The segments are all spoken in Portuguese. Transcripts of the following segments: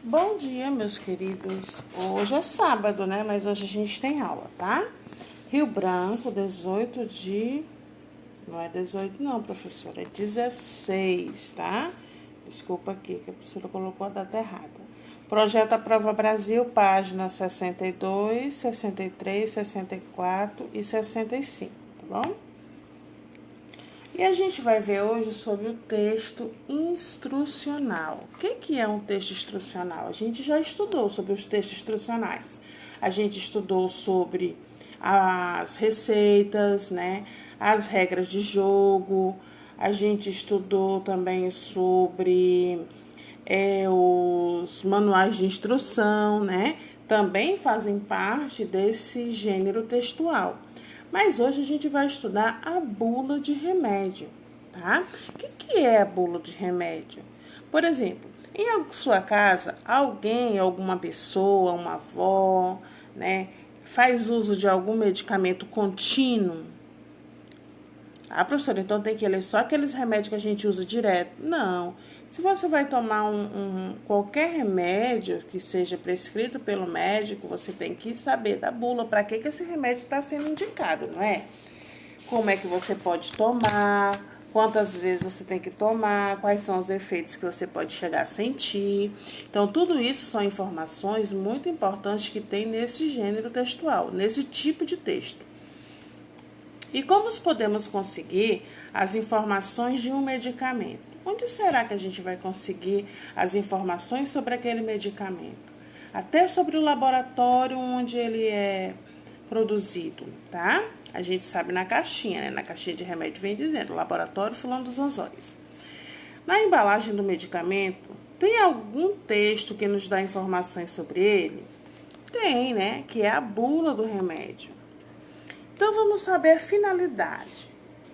Bom dia, meus queridos. Hoje é sábado, né? Mas hoje a gente tem aula, tá? Rio Branco, 18 de... Não é 18 não, professora. É 16, tá? Desculpa aqui, que a professora colocou a data errada. Projeto A Prova Brasil, página 62, 63, 64 e 65, tá bom? E a gente vai ver hoje sobre o texto instrucional. O que é um texto instrucional? A gente já estudou sobre os textos instrucionais. A gente estudou sobre as receitas, né? As regras de jogo. A gente estudou também sobre os manuais de instrução, né? Também fazem parte desse gênero textual. Mas hoje a gente vai estudar a bula de remédio, tá? O que é a bula de remédio? Por exemplo, em sua casa, alguém, alguma pessoa, uma avó, né, faz uso de algum medicamento contínuo? Ah, professora, então tem que ler só aqueles remédios que a gente usa direto? Não. Se você vai tomar qualquer remédio que seja prescrito pelo médico, você tem que saber da bula para que esse remédio está sendo indicado, não é? Como é que você pode tomar, quantas vezes você tem que tomar, quais são os efeitos que você pode chegar a sentir. Então, tudo isso são informações muito importantes que tem nesse gênero textual, nesse tipo de texto. E como podemos conseguir as informações de um medicamento? Onde será que a gente vai conseguir as informações sobre aquele medicamento? Até sobre o laboratório onde ele é produzido, tá? A gente sabe na caixinha, né? Na caixinha de remédio vem dizendo Laboratório Fulano dos Anzóis. Na embalagem do medicamento, tem algum texto que nos dá informações sobre ele? Tem, né? Que é a bula do remédio. Então, vamos saber a finalidade,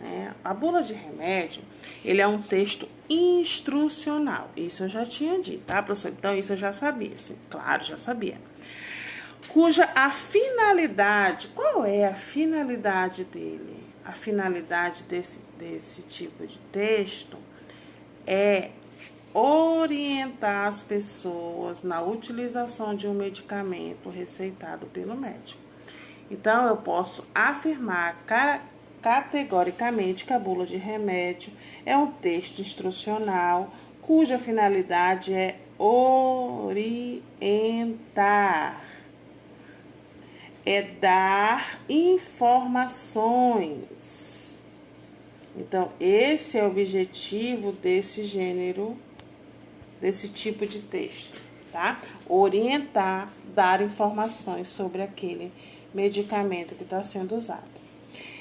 né? A bula de remédio, ele é um texto instrucional. Isso eu já tinha dito, tá, professor? Então, isso eu já sabia, sim, claro, já sabia. Cuja a finalidade, qual é a finalidade dele? A finalidade desse tipo de texto é orientar as pessoas na utilização de um medicamento receitado pelo médico. Então, eu posso afirmar categoricamente que a bula de remédio é um texto instrucional cuja finalidade é orientar, é dar informações. Então, esse é o objetivo desse gênero, desse tipo de texto, tá? Orientar, dar informações sobre aquele medicamento que está sendo usado.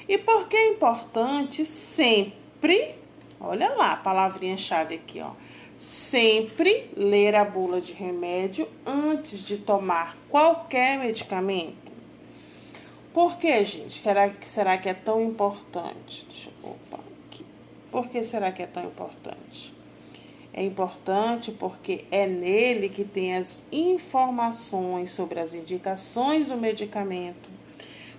E por que é importante sempre, olha lá a palavrinha-chave aqui, ó, sempre ler a bula de remédio antes de tomar qualquer medicamento? Por que, gente? Será que é tão importante? Por que será que é tão importante? É importante porque é nele que tem as informações sobre as indicações do medicamento.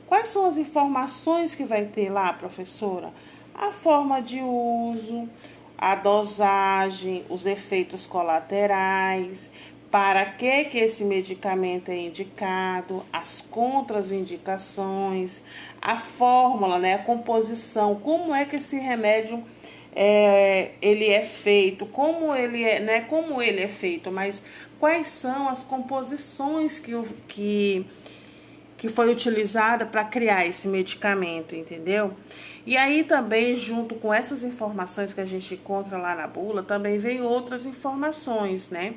Quais são as informações que vai ter lá, professora? A forma de uso, a dosagem, os efeitos colaterais, para que esse medicamento é indicado, as contraindicações, a fórmula, né, a composição, como é que esse remédio ele é feito, como ele é feito, mas quais são as composições que foi utilizada para criar esse medicamento, entendeu? E aí também, junto com essas informações que a gente encontra lá na bula, também vem outras informações, né?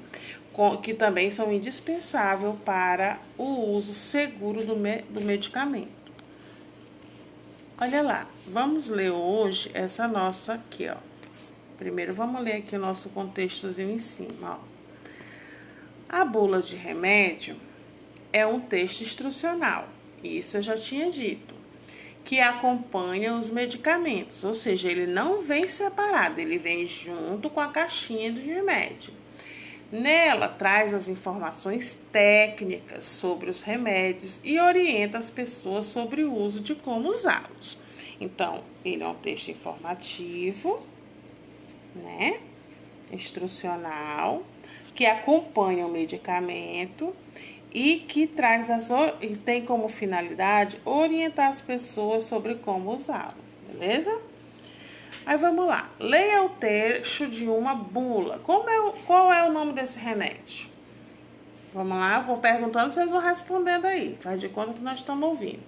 Que também são indispensáveis para o uso seguro do medicamento. Olha lá, vamos ler hoje essa nossa aqui, ó. Primeiro vamos ler aqui o nosso contextozinho em cima, ó. A bula de remédio é um texto instrucional, isso eu já tinha dito, que acompanha os medicamentos, ou seja, ele não vem separado, ele vem junto com a caixinha de remédio. Nela traz as informações técnicas sobre os remédios e orienta as pessoas sobre o uso de como usá-los. Então, ele é um texto informativo, né? Instrucional, que acompanha o medicamento e que e tem como finalidade orientar as pessoas sobre como usá-lo, beleza? Aí vamos lá. Leia o trecho de uma bula. Qual é o nome desse remédio? Vamos lá, eu vou perguntando, vocês vão respondendo aí. Faz de conta que nós estamos ouvindo.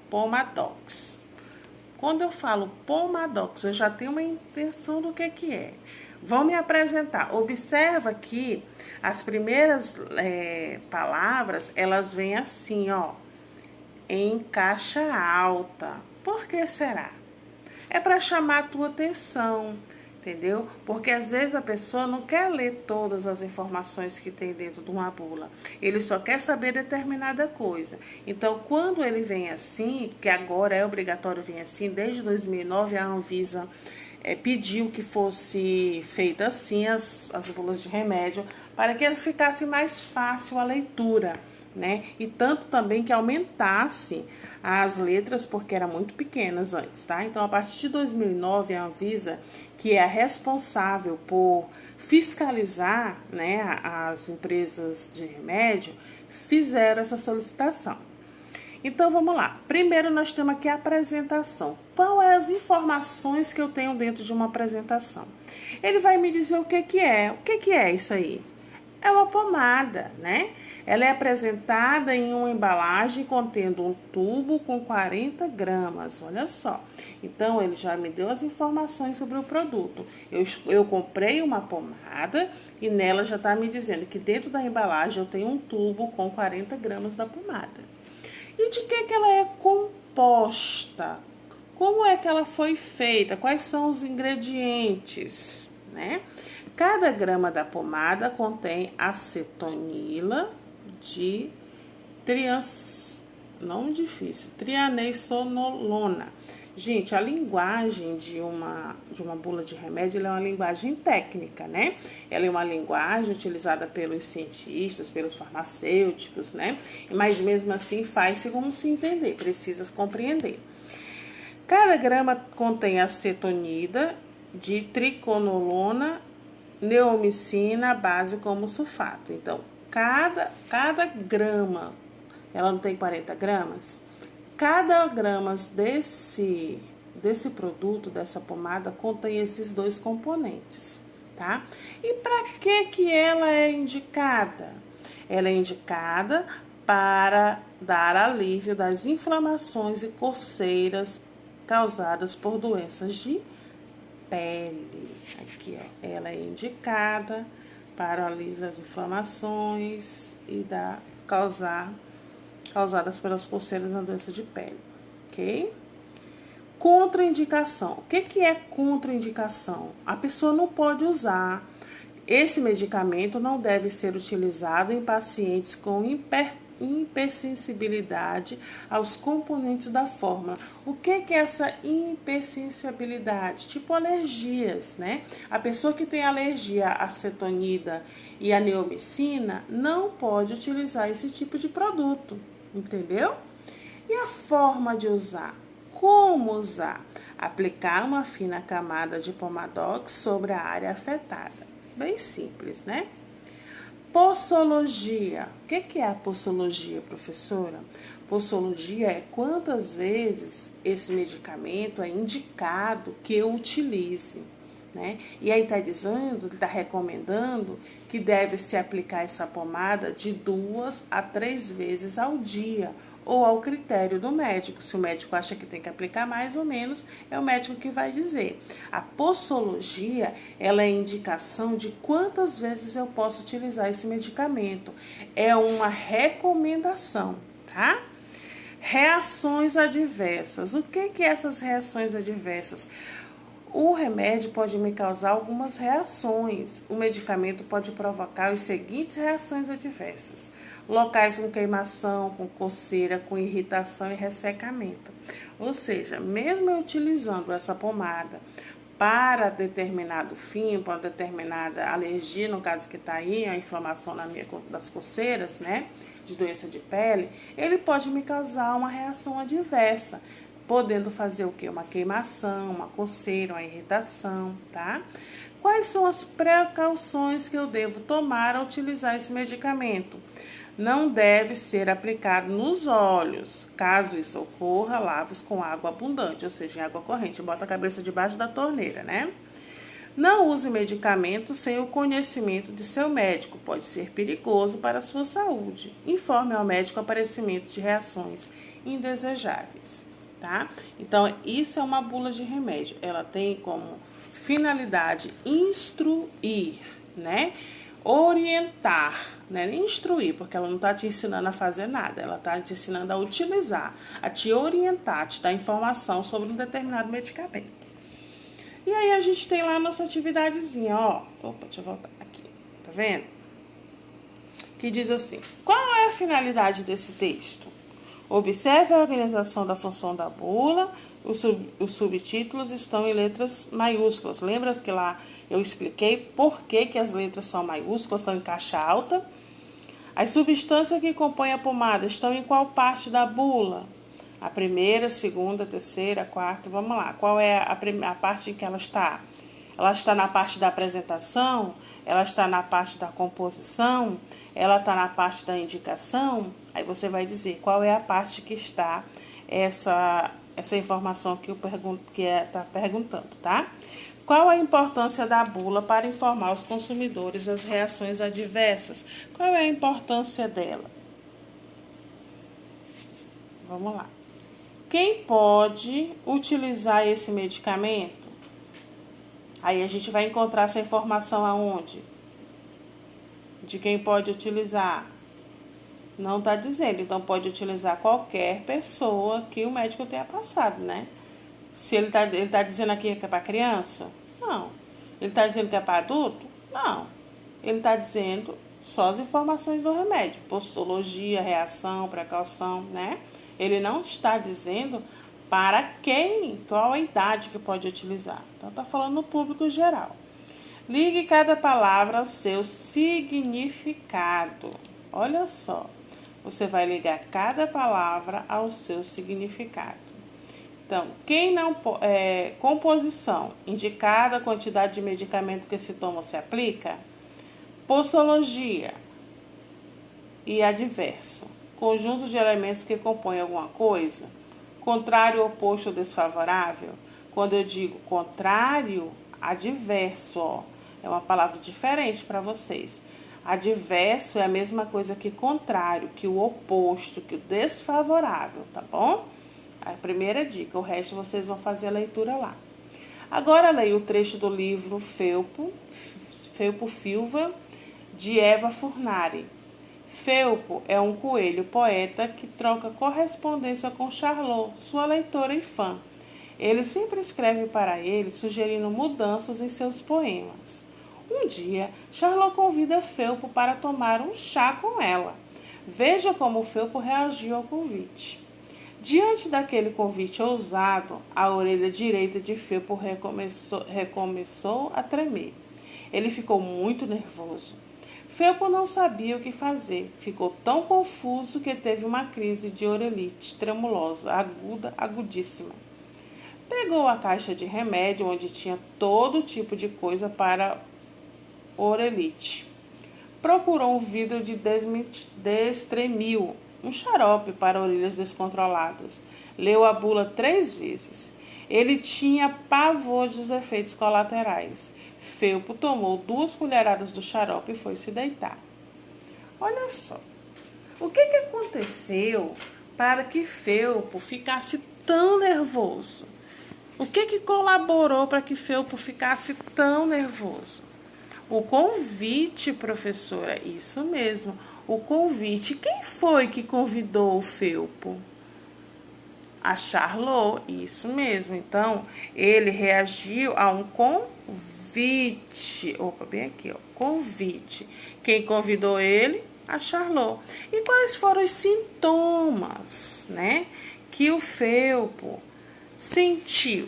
Pomadox. Quando eu falo Pomadox, eu já tenho uma intenção do que é. Vão me apresentar. Observa que as primeiras palavras, elas vêm assim, ó, em caixa alta. Por que será? É para chamar a tua atenção, entendeu? Porque às vezes a pessoa não quer ler todas as informações que tem dentro de uma bula. Ele só quer saber determinada coisa. Então, quando ele vem assim, que agora é obrigatório vir assim, desde 2009 a Anvisa pediu que fosse feita assim as bulas de remédio, para que ficasse mais fácil a leitura, né? E tanto também que aumentasse as letras, porque eram muito pequenas antes, tá? Então, a partir de 2009, a Anvisa, que é a responsável por fiscalizar, né, as empresas de remédio, fizeram essa solicitação. Então, vamos lá. Primeiro, nós temos aqui a apresentação. Qual é as informações que eu tenho dentro de uma apresentação? Ele vai me dizer o que é. O que é isso aí? É uma pomada, né? Ela é apresentada em uma embalagem contendo um tubo com 40 gramas, olha só. Então, ele já me deu as informações sobre o produto. Eu comprei uma pomada e nela já está me dizendo que dentro da embalagem eu tenho um tubo com 40 gramas da pomada. E de que ela é composta? Como é que ela foi feita? Quais são os ingredientes, né? Cada grama da pomada contém acetonila de trianesonolona. Gente, a linguagem de uma bula de remédio ela é uma linguagem técnica, né? Ela é uma linguagem utilizada pelos cientistas, pelos farmacêuticos, né? Mas mesmo assim faz-se como se entender, precisa compreender. Cada grama contém acetonida de triconolona, neomicina, base como sulfato. Então, cada grama, ela não tem 40 gramas? Cada grama desse produto, dessa pomada, contém esses dois componentes, tá? E para que ela é indicada? Ela é indicada para dar alívio das inflamações e coceiras causadas por doenças de pele. Aqui, ó, ela é indicada para o alívio das inflamações e causadas pelas coceiras na doença de pele, ok? Contraindicação. O que é contraindicação? A pessoa não pode usar. Esse medicamento não deve ser utilizado em pacientes com hipersensibilidade aos componentes da fórmula. O que é essa hipersensibilidade? Tipo alergias, né? A pessoa que tem alergia à acetonida e à neomicina não pode utilizar esse tipo de produto, entendeu? E a forma de usar? Como usar? Aplicar uma fina camada de Pomadox sobre a área afetada. Bem simples, né? Posologia. O que é a posologia, professora? Posologia é quantas vezes esse medicamento é indicado que eu utilize, né? E aí está recomendando que deve se aplicar essa pomada de 2 a 3 vezes ao dia, ou ao critério do médico. Se o médico acha que tem que aplicar mais ou menos, é o médico que vai dizer. A posologia, ela é indicação de quantas vezes eu posso utilizar esse medicamento. É uma recomendação, tá? Reações adversas. O que é essas reações adversas? O remédio pode me causar algumas reações. O medicamento pode provocar as seguintes reações adversas: locais com queimação, com coceira, com irritação e ressecamento. Ou seja, mesmo eu utilizando essa pomada para determinado fim, para determinada alergia, no caso que está aí, a inflamação das coceiras, né, de doença de pele, ele pode me causar uma reação adversa, podendo fazer o quê? Uma queimação, uma coceira, uma irritação, tá? Quais são as precauções que eu devo tomar ao utilizar esse medicamento? Não deve ser aplicado nos olhos. Caso isso ocorra, lave-os com água abundante, ou seja, em água corrente. Bota a cabeça debaixo da torneira, né? Não use medicamento sem o conhecimento de seu médico. Pode ser perigoso para a sua saúde. Informe ao médico o aparecimento de reações indesejáveis, tá? Então, isso é uma bula de remédio. Ela tem como finalidade instruir, né? Orientar, né? Instruir, porque ela não está te ensinando a fazer nada, ela está te ensinando a utilizar, a te orientar, a te dar informação sobre um determinado medicamento. E aí a gente tem lá a nossa atividadezinha, ó. Opa, deixa eu voltar aqui, tá vendo? Que diz assim: qual é a finalidade desse texto? Observe a organização da função da bula. Os subtítulos estão em letras maiúsculas. Lembra que lá eu expliquei por que as letras são maiúsculas, são em caixa alta? As substâncias que compõem a pomada estão em qual parte da bula? A primeira, segunda, terceira, quarta, vamos lá. Qual é a parte em que ela está? Ela está na parte da apresentação? Ela está na parte da composição? Ela está na parte da indicação? Aí você vai dizer qual é a parte que está essa informação que está perguntando, tá? Qual a importância da bula para informar os consumidores as reações adversas? Qual é a importância dela? Vamos lá. Quem pode utilizar esse medicamento? Aí a gente vai encontrar essa informação aonde? De quem pode utilizar? Não está dizendo, então pode utilizar qualquer pessoa que o médico tenha passado, né? Se ele tá dizendo aqui que é para criança? Não. Ele está dizendo que é para adulto? Não. Ele está dizendo só as informações do remédio, posologia, reação, precaução, né? Ele não está dizendo para quem, qual a idade que pode utilizar. Então, está falando no público geral. Ligue cada palavra ao seu significado. Olha só, você vai ligar cada palavra ao seu significado. Então, quem não composição, indicada a quantidade de medicamento que se toma ou se aplica. Posologia e adverso, conjunto de elementos que compõem alguma coisa. Contrário, oposto ou desfavorável. Quando eu digo contrário, adverso, ó, é uma palavra diferente para vocês. Adverso é a mesma coisa que contrário, que o oposto, que o desfavorável, tá bom? A primeira dica, o resto vocês vão fazer a leitura lá. Agora leia o trecho do livro Felpo Filva, de Eva Furnari. Felpo é um coelho poeta que troca correspondência com Charlot, sua leitora e fã. Ele sempre escreve para ele, sugerindo mudanças em seus poemas. Um dia, Charlot convida Felpo para tomar um chá com ela. Veja como Felpo reagiu ao convite. Diante daquele convite ousado, a orelha direita de Felpo recomeçou a tremer. Ele ficou muito nervoso. Felpo não sabia o que fazer. Ficou tão confuso que teve uma crise de orelite tremulosa, agudíssima. Pegou a caixa de remédio, onde tinha todo tipo de coisa para orelite. Procurou um vidro de Destremil, um xarope para orelhas descontroladas. Leu a bula 3 vezes. Ele tinha pavor dos efeitos colaterais. Felpo tomou 2 colheradas do xarope e foi se deitar. Olha só, o que aconteceu para que Felpo ficasse tão nervoso? O que colaborou para que Felpo ficasse tão nervoso? O convite, professora, isso mesmo, o convite. Quem foi que convidou o Felpo? A Charlot, isso mesmo. Então, ele reagiu a um convite. Opa, bem aqui, ó. Convite. Quem convidou ele? A Charlot. E quais foram os sintomas, né, que o Felpo sentiu?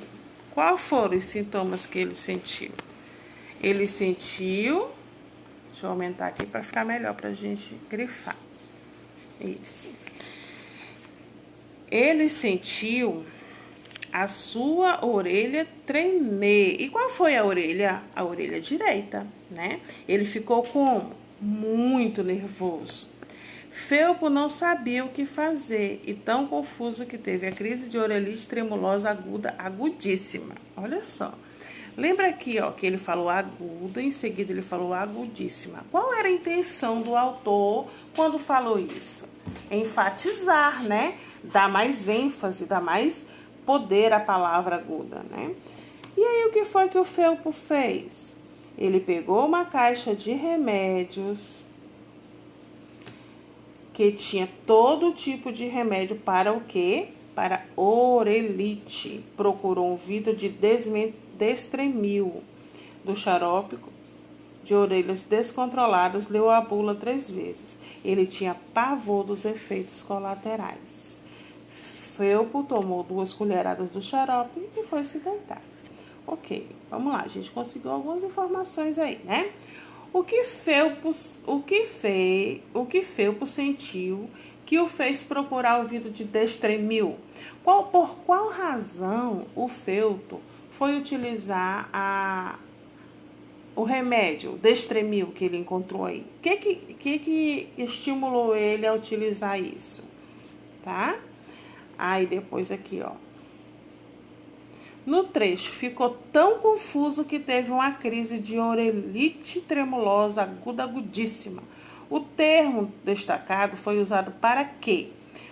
Quais foram os sintomas que ele sentiu? Ele sentiu... Deixa eu aumentar aqui para ficar melhor para a gente grifar. Isso. Ele sentiu a sua orelha tremer. E qual foi a orelha? A orelha direita, né? Ele ficou como? Muito nervoso. Felpo não sabia o que fazer e tão confuso que teve a crise de orelite tremulosa aguda, agudíssima. Olha só. Lembra aqui, ó, que ele falou aguda, em seguida ele falou agudíssima. Qual era a intenção do autor quando falou isso? Enfatizar, né? Dar mais ênfase, dar mais poder à palavra aguda, né? E aí o que foi que o Felpo fez? Ele pegou uma caixa de remédios que tinha todo tipo de remédio para o quê? Para orelite. Procurou um vidro de Destremil, do xarope de orelhas descontroladas, leu a bula 3 vezes. Ele tinha pavor dos efeitos colaterais. Felpo tomou 2 colheradas do xarope e foi se deitar. Ok, vamos lá, a gente conseguiu algumas informações aí, né? O que Felpo sentiu que o fez procurar o vidro de Destremil? Por qual razão o Felpo foi utilizar o remédio Destremil que ele encontrou aí? O que estimulou ele a utilizar isso? Tá? Aí depois aqui, ó. No trecho, ficou tão confuso que teve uma crise de orelite tremulosa aguda, agudíssima. O termo destacado foi usado para quê?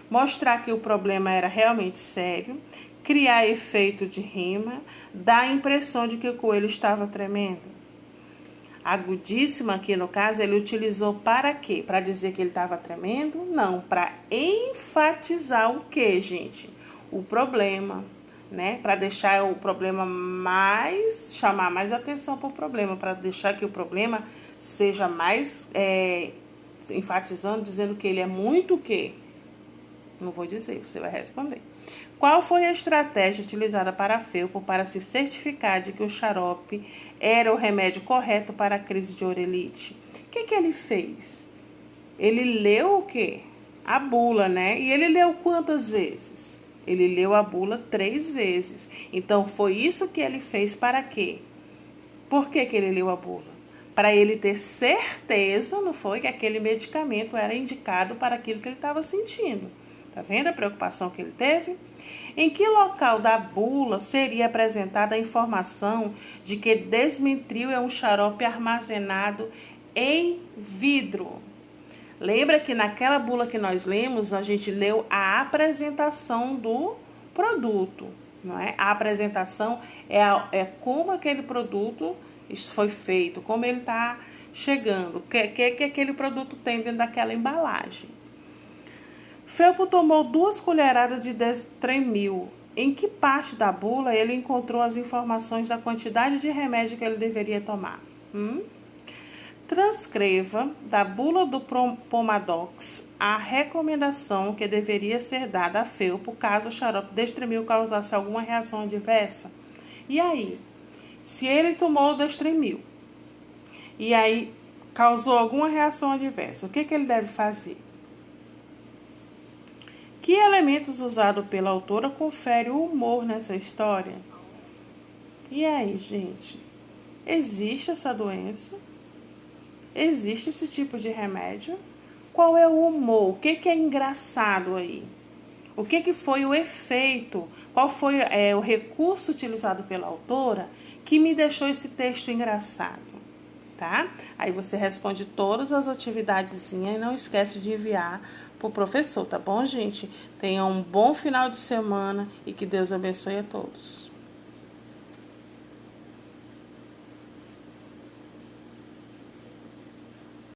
Mostrar que o problema era realmente sério, criar efeito de rima, dar a impressão de que o coelho estava tremendo. Agudíssima, aqui no caso, ele utilizou para quê? Para dizer que ele estava tremendo? Não, para enfatizar o quê, gente? O problema. Né, para deixar o problema chamar mais atenção para o problema, para deixar que o problema seja mais enfatizando, dizendo que ele é muito o quê? Não vou dizer, você vai responder. Qual foi a estratégia utilizada para Felpo para se certificar de que o xarope era o remédio correto para a crise de orelite? O que ele fez? Ele leu o quê? A bula, né? E ele leu quantas vezes? Ele leu a bula 3 vezes. Então, foi isso que ele fez para quê? Por que ele leu a bula? Para ele ter certeza, não foi, que aquele medicamento era indicado para aquilo que ele estava sentindo. Tá vendo a preocupação que ele teve? Em que local da bula seria apresentada a informação de que Desmentril é um xarope armazenado em vidro? Lembra que naquela bula que nós lemos, a gente leu a apresentação do produto, não é? A apresentação é como aquele produto foi feito, como ele está chegando, o que aquele produto tem dentro daquela embalagem. Felpo tomou 2 colheradas de Destremil. Em que parte da bula ele encontrou as informações da quantidade de remédio que ele deveria tomar? Transcreva da bula do Pomadox a recomendação que deveria ser dada a Felpo caso o xarope Destremil causasse alguma reação adversa. E aí, se ele tomou o Destremil e aí causou alguma reação adversa, o que ele deve fazer? Que elementos usados pela autora confere o humor nessa história? E aí, gente, existe essa doença? Existe esse tipo de remédio? Qual é o humor? O que é engraçado aí? O que foi o efeito? Qual foi o recurso utilizado pela autora que me deixou esse texto engraçado? Tá? Aí você responde todas as atividadezinhas e não esquece de enviar para o professor, tá bom, gente? Tenha um bom final de semana e que Deus abençoe a todos.